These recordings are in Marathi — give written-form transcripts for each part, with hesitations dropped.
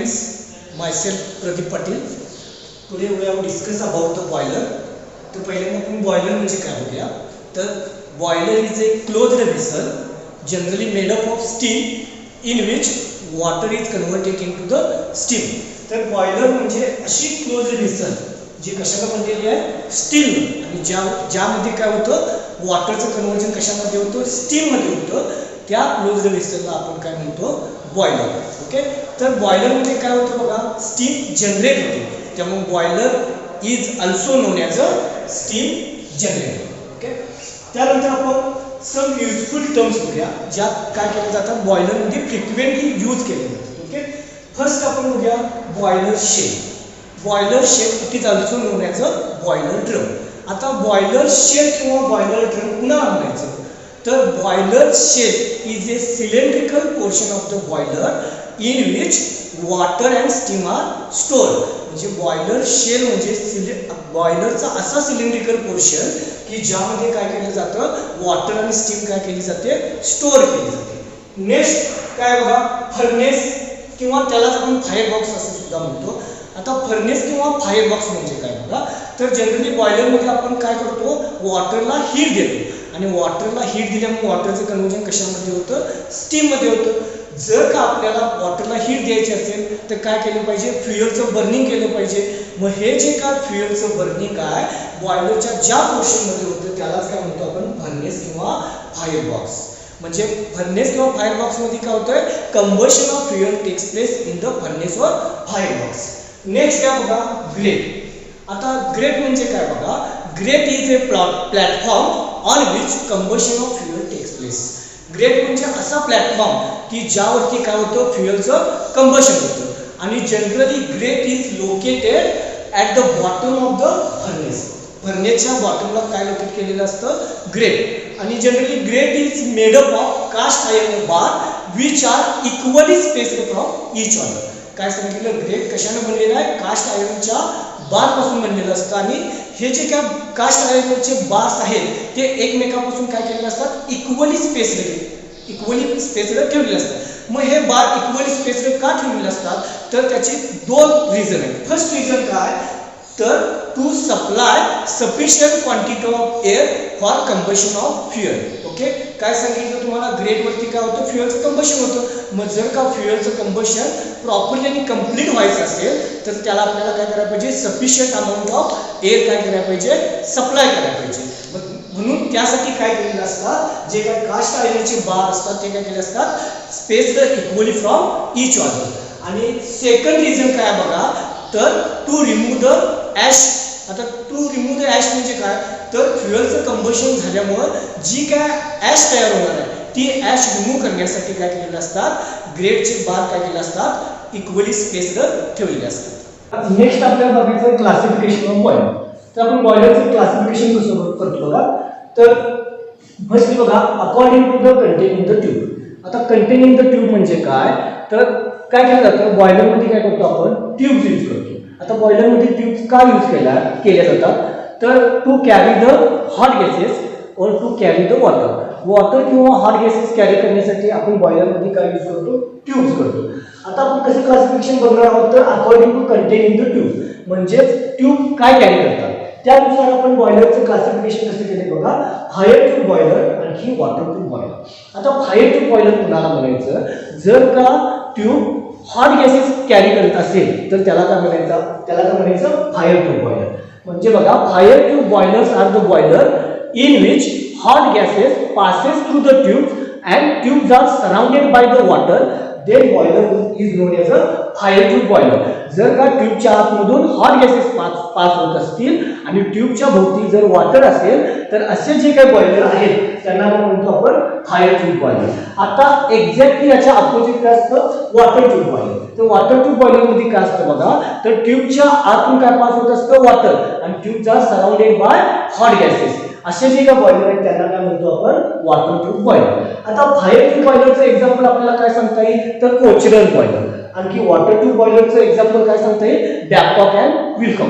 friends, myself Pradeep Patil. Today we have discussed about the boiler. तो पहिले मग आपण बॉयलर म्हणजे काय बघूया. तर boiler is a closed vessel generally made up of steam in which water is converted into the steam. तर बॉयलर म्हणजे अशी क्लोज्ड vessel जी कशाला बनलेली आहे, स्टीम, आणि ज्यामध्ये काय होतं, वॉटरचं कन्वर्जन कशामध्ये होतं, स्टीम मध्ये होतं. त्या क्लोज्ड वेसलला आपण काय म्हणतो, बॉयलर. ओके. तर बॉयलरमध्ये काय होतं बघा, स्टीम जनरेट होते. त्यामुळे boiler is also known as a steam generator. Okay. त्यानंतर आपण सम युजफुल टर्म्स बघूया ज्यात काय केलं जातं, बॉयलरमध्ये फ्रिक्वेंटली यूज केले जातात. ओके. फर्स्ट आपण बघूया boiler shell. Boiler shell it is also known as a boiler drum. आता बॉयलर शेल किंवा बॉयलर ड्रम पुन्हा म्हणायचं तर boiler shell is a cylindrical portion of the boiler in which water and steam are store. म्हणजे बॉयलर शेल म्हणजे बॉयलरचा असा सिलेंड्रिकल पोर्शन की ज्यामध्ये काय केलं जातं, वॉटर आणि स्टीम काय केली जाते, स्टोर केली जाते. नेक्स्ट काय बघा, फर्नेस किंवा त्यालाच आपण फायर बॉक्स असं सुद्धा म्हणतो. आता फर्नेस किंवा फायर बॉक्स म्हणजे काय बघा, तर जनरली बॉयलरमध्ये आपण काय करतो, वॉटरला हीट देतो आणि वॉटरला हीट दिल्यामुळे वॉटरचं कन्वर्जन कशामध्ये होतं, स्टीममध्ये होतं. जर का आपल्याला वॉटरला हीट द्यायची असेल तर काय केलं पाहिजे, फ्युएलचं बर्निंग केलं पाहिजे. मग हे जे काय फ्युएलचं बर्निंग आहे बॉयलरच्या ज्या पोर्शनमध्ये होतं त्यालाच काय म्हणतो आपण, फर्नेस किंवा फायर बॉक्स. म्हणजे फर्नेस किंवा फायर बॉक्समध्ये काय होतंय, combustion of fuel takes place in the furnace और फायर बॉक्स. नेक्स्ट काय बघा, ग्रेट. आता ग्रेट म्हणजे काय बघा, grate is a platform on which combustion of fuel takes place. Grate म्हणजे असा प्लॅटफॉर्म की ज्यावरती काय होतं, फ्युएलचं कंबशन होतं. आणि generally grate is located at the bottom of the furnace. फर्नेसच्या बॉटमला काय लोकेट केलेलं असतं, ग्रेट. आणि generally grate is made up of cast iron bar which are equally spaced from each other. काय सांगितलं, ग्रेट कशाने बनलेलं आहे, कास्ट आयर्नच्या बार पासून बनलेलं असतं. आणि हे जे काय कास्ट आयर्नचे बार्स आहेत ते एकमेकांपासून काय केलेले असतात, इक्वली स्पेस्ड ठेवलेले असतात. मग हे बार इक्वली स्पेस्ड का ठेवलेले असतात, तर त्याचे दोन रिझन आहेत. फर्स्ट रिझन काय, तर to supply sufficient quantity of air for combustion of fuel. Okay. काय सांगितलं तुम्हाला, ग्रेटवरती काय होतं, फ्युएलचं कंबशन होतं. मग जर का फ्युएलचं कंबशन प्रॉपरली आणि कम्प्लीट व्हायचं असेल तर त्याला आपल्याला काय करायला पाहिजे, सफिशियंट अमाऊंट ऑफ एअर काय करायला पाहिजे, सप्लाय करायला पाहिजे. म्हणून त्यासाठी काय केलेलं असतात, जे काय कास्ट आयर्नचे बार असतात ते काय केले असतात, spaced equally from each other. आणि सेकंड रिझन काय बघा, तर टू रिमूव्ह द ॲश. आता टू रिमूव्ह द ॲश म्हणजे काय, तर फ्युएलचं कंबशन झाल्यामुळं जी काय ॲश तयार होणार आहे ती ॲश रिमूव्ह करण्यासाठी काय केलेलं असतात, ग्रेटचे बार काय केले असतात, इक्वली स्पेस्ड ठेवलेले असतात. नेक्स्ट आपल्याला बघायचं क्लासिफिकेशन ऑफ बॉयलर. तर आपण बॉयलरचं क्लासिफिकेशन कसं करतो बघा, तर फर्स्टली बघा, according to the content in the tube. आता कंटेन इन द ट्यूब म्हणजे काय, तर काय केलं जातं, बॉयलरमध्ये काय करतो आपण, ट्यूब्स यूज करतो. आता बॉयलरमध्ये ट्यूब्स का यूज केल्या जातात, तर to carry the hot gases और टू कॅरी द वॉटर किंवा हॉट गॅसेस कॅरी करण्यासाठी आपण बॉयलरमध्ये काय यूज करतो, ट्यूब्स करतो. आता आपण कसं क्लासिफिकेशन बघणार आहोत, तर according to content in the tube म्हणजे ट्यूब काय कॅरी करतात त्यानुसार आपण बॉयलरचं क्लासिफिकेशन कसं केले बघा, फायर ट्यूब बॉयलर आणखी वॉटर ट्यूब बॉयलर. आता फायर ट्यूब बॉयलर कुणाला म्हणायचं, जर का ट्यूब हॉट गॅसेस कॅरी करत असेल तर त्याला काय म्हणायचं, फायर ट्यूब बॉयलर. म्हणजे बघा, fire tube boilers are the boiler in which hot gases passes through the tubes and tubes are surrounded by the water, then boiler is known as a fire tube boiler. जर का ट्यूबच्या आतमधून हॉट गॅसेस पास होत असतील आणि ट्यूबच्या भोवती जर वॉटर असेल तर असे जे काही बॉयलर आहेत त्यांना म्हणतो आपण फायर ट्यूब बॉयलर. आता एक्झॅक्टली याच्या अपोजिट काय असतं, वॉटर ट्यूब बॉयलर. तर वॉटर ट्यूब बॉयलर मध्ये काय असतं बघा, तर ट्यूबच्या आतून काय पास होत असतं, वॉटर, आणि tubes are surrounded by hot gases. असे जे काही बॉयलर आहेत त्यांना काय म्हणतो आपण, वॉटर ट्यूब बॉयलर. आता फायर ट्यूब बॉयलरचं एक्झाम्पल आपल्याला काय सांगता येईल, तर कोचरल बॉयलर. आणखी वॉटर ट्यूब बॉयलरचं एक्झाम्पल काय सांगता येईल, Babcock and Wilcox.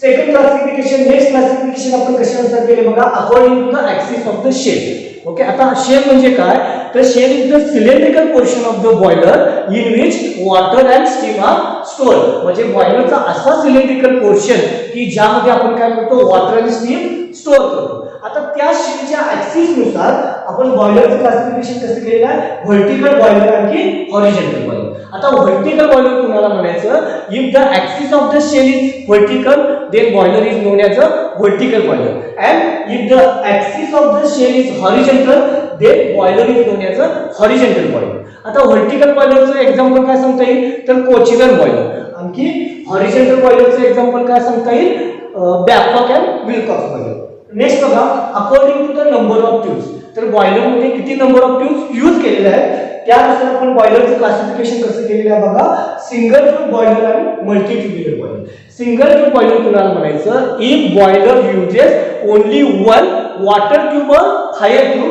Second classification, next classification आपण कशानुसार केले बघा, according to the axis of the shell. Okay, आता शेल म्हणजे काय, तर shell is the cylindrical portion of the boiler in which water and steam are store. म्हणजे बॉयलरचा असा सिलेंड्रिकल पोर्शन की ज्यामध्ये आपण काय करतो, वॉटर आणि स्टीम स्टोअर करतो. आता त्या शेलच्या ऍक्सिस नुसार आपण बॉयलरचं क्लासिफिकेशन कसं केलेलं आहे, व्हर्टिकल बॉयलर आणखी हॉरिझॉन्टल बॉयलर. आता व्हर्टिकल बॉयलर कुणाला म्हणायचं, if the axis of the shell is vertical then boiler is known as a vertical boiler, and if the axis of the shell is horizontal then boiler is known as a horizontal boiler. आता व्हर्टिकल बॉयलरचं एक्झाम्पल काय सांगता येईल, तर कोचिरल बॉयलर. आणखी हॉरिझॉन्टल बॉयलरचं एक्झाम्पल काय सांगता येईल, Babcock and Wilcox boiler. Next बघा, according to the number of tubes. तर बॉयलर मध्ये किती नंबर ऑफ ट्यूब्स यूज केलेले आहेत त्यानुसार आपण बॉयलरचं क्लासिफिकेशन कसं केलेलं आहे बघा, सिंगल ट्यूब बॉयलर आणि multi tubular boiler. Single tube boiler कुणाला म्हणायचं, if boiler uses only one water tube or fire tube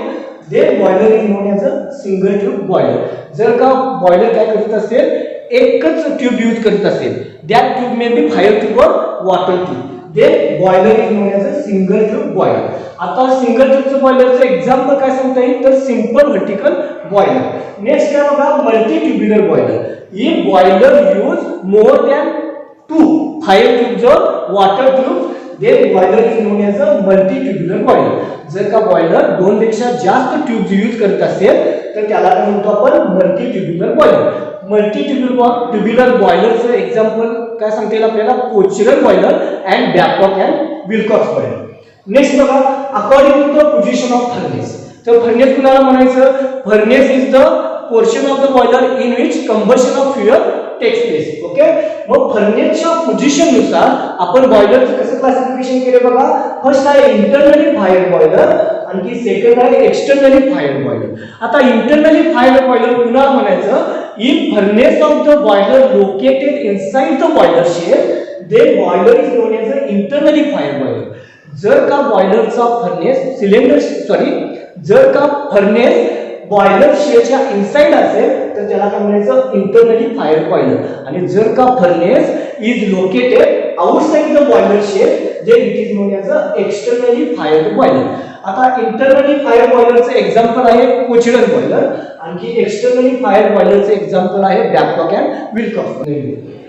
then boiler is known as a single tube boiler. जर का बॉयलर काय करत असेल, एकच ट्यूब यूज करत असेल, that tube may be fire tube or water tube, then boiler is known as a single tube boiler. आता सिंगल ट्यूबचं बॉयलरचं एक्झाम्पल काय सांगता येईल, तर सिंपल व्हर्टिकल बॉयलर. नेक्स्ट काय बघा, multi tubular boiler. If boiler use more than 2 fire tubes or water tubes then boiler is known as a multi tubular boiler. जर का बॉयलर 2 पेक्षा जास्त ट्यूब्स यूज करत असेल तर त्याला काय म्हणतो आपण, multi tubular boiler. Multi tubular बॉयलरचं एक्झाम्पल काय सांगता येईल आपल्याला, Cochran boiler and Babcock and Wilcox boiler. Next बघा, according to the position of furnace. तर फर्नेस कुणाला म्हणायचं, furnace is the portion of the boiler in which combustion of fuel takes place. Okay, मग फर्नेसच्या पोझिशन नुसार आपण बॉयलरचं कसं क्लासिफिकेशन केलं बघा. फर्स्ट आहे इंटरनली फायर बॉयलर, आणखी सेकंड आहे एक्सटर्नली फायर बॉयलर. आता इंटरनली फायर बॉयलर कुणाला म्हणायचं, if furnace of the boiler located inside the boiler shell then boiler is known as a internally fire boiler. जर का बॉयलरचा फर्नेस जर का फर्नेस बॉयलर शेलच्या इनसाइड असेल तर त्याला काय म्हणायचं, इंटरनली फायर बॉयलर. आणि जर का furnace is located outside the boiler shell then it is known as a externally fire boiler. आता इंटरनली फायर बॉयलरचं एक्झाम्पल आहे कोचिरल बॉयलर, आणखी एक्सटर्नली फायर बॉयलरचं एक्झाम्पल आहे बॅबकॉक अँड विल्कॉक्स.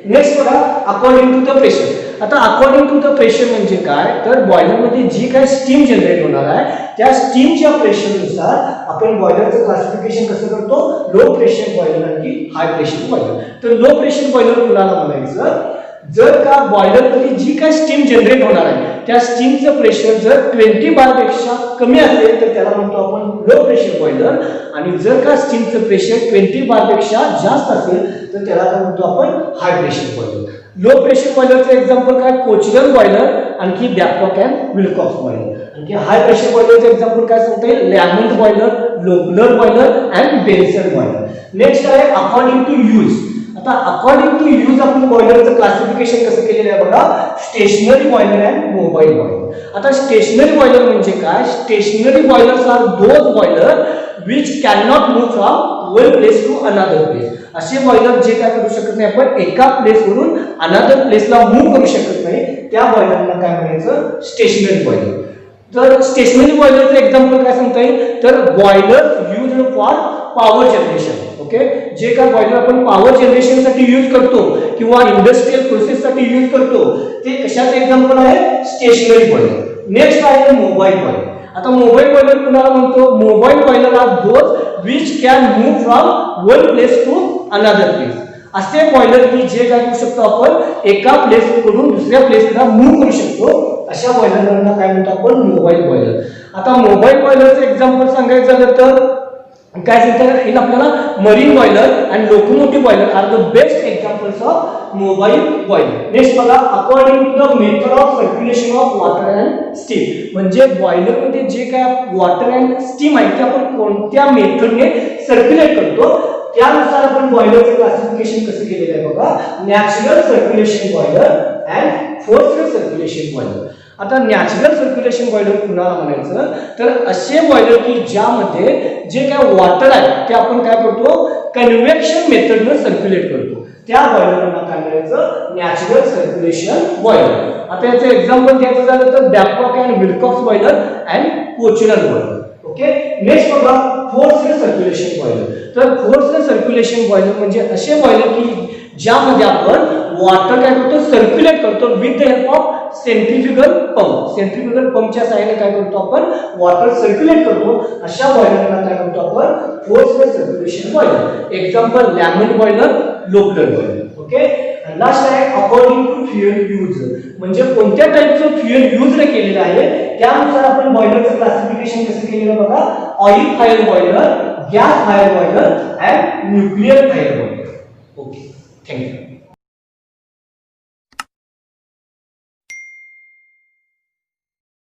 नेक्स्ट बघा, अकॉर्डिंग टू द प्रेशर. आता अकॉर्डिंग टू द प्रेशर म्हणजे काय, तर बॉयलरमध्ये जी काय स्टीम जनरेट होणार आहे त्या स्टीमच्या प्रेशरनुसार आपण बॉयलरचं क्लासिफिकेशन कसं करतो, लो प्रेशर बॉयलर आणखी हाय प्रेशर बॉयलर. तर लो प्रेशर बॉयलर कुणाला म्हणायचं, जर का बॉयलरमध्ये जी काय स्टीम जनरेट होणार आहे त्या स्टीमचं प्रेशर जर 20 बार पेक्षा कमी असेल तर त्याला म्हणतो आपण लो प्रेशर बॉयलर. आणि जर का स्टीमचं प्रेशर 20 बार पेक्षा जास्त असेल तर त्याला काय म्हणतो आपण high pressure boiler. Low pressure बॉयलरचं एक्झाम्पल काय, कोचिरल बॉयलर आणखी बॅबकॉक अँड विल्कॉक्स बॉयलर. आणखी हाय प्रेशर बॉयलरचं एक्झाम्पल काय सांगता येईल, Lamont boiler, Loeffler boiler and Benson boiler. Next आहे अकॉर्डिंग टू यूज. आता अकॉर्डिंग टू यूज आपण बॉयलरचं क्लासिफिकेशन कसं केलेलं आहे बघा, stationary boiler and mobile boiler. आता स्टेशनरी बॉयलर म्हणजे काय, stationary boilers are those boiler which can not move from one place to another place. असे बॉयलर जे काय करू शकत नाही, आपण एका प्लेस वरून अनदर प्लेसला मूव्ह करू शकत नाही, त्या बॉयलरला काय म्हणायचं, स्टेशनरी बॉयलर. तर स्टेशनरी बॉयलरचं एक्झाम्पल काय सांगता येईल, तर boiler used for power generation. Okay, जे काय बॉयलर आपण पॉवर जनरेशनसाठी यूज करतो किंवा इंडस्ट्रियल प्रोसेससाठी यूज करतो ते कशाचं एक्झाम्पल आहे, स्टेशनरी बॉयलर. नेक्स्ट आहे मोबाईल बॉयलर. आता मोबाईल बॉयलर कुणाला म्हणतो, mobile boiler are those which can move from one place to another place. असे बॉयलर की जे काय करू शकतो आपण एका प्लेस कडून दुसऱ्या प्लेसला मूव्ह करू शकतो, अशा बॉयलरला काय म्हणतो आपण मोबाईल बॉयलर. आता मोबाईल बॉयलरचं एक्झाम्पल सांगायचं झालं तर काय सांगता येईल आपल्याला, marine boiler and locomotive boiler are the best examples of mobile boiler. Next बघा, according to the method of circulation of water and steam. म्हणजे बॉयलरमध्ये जे काय वॉटर अँड स्टीम आहे ते आपण कोणत्या मेथडने सर्क्युलेट करतो त्यानुसार आपण बॉयलरचं क्लासिफिकेशन कसं केलेलं आहे बघा, natural circulation boiler and forced circulation boiler. आता नॅचरल सर्क्युलेशन बॉयलर कुणाला म्हणायचं, तर असे बॉयलर की ज्यामध्ये जे काय वॉटर आहे ते आपण काय करतो, कन्व्हेक्शन मेथडने सर्क्युलेट करतो, त्या बॉयलरला काय म्हणायचं, नॅचरल सर्क्युलेशन बॉयलर. आता याचं एक्झाम्पल द्यायचं झालं तर Babcock and Wilcox boiler and Cochran boiler. Okay. Next बघा फोर्स्ड सर्क्युलेशन बॉयलर. तर फोर्स्ड सर्क्युलेशन बॉयलर म्हणजे असे बॉयलर की ज्यामध्ये आपण वॉटर काय करतो सर्क्युलेट करतो with the help of centrifugal pump. Centrifugal पंपच्या सहाय्याने काय करतो आपण वॉटर सर्क्युलेट करतो. अशा बॉयलरला काय करतो आपण forced circulation boiler. Example Lamont boiler, Loeffler boiler. Okay. Last आहे अकॉर्डिंग टू फ्युएल यूज. म्हणजे कोणत्या टाइपचं फ्युएल यूज केलेलं आहे त्यानुसार आपण बॉयलरचं क्लासिफिकेशन कसं केलेलं बघा. Oil fire boiler, gas fire boiler and nuclear fire boiler. Okay. Thank you.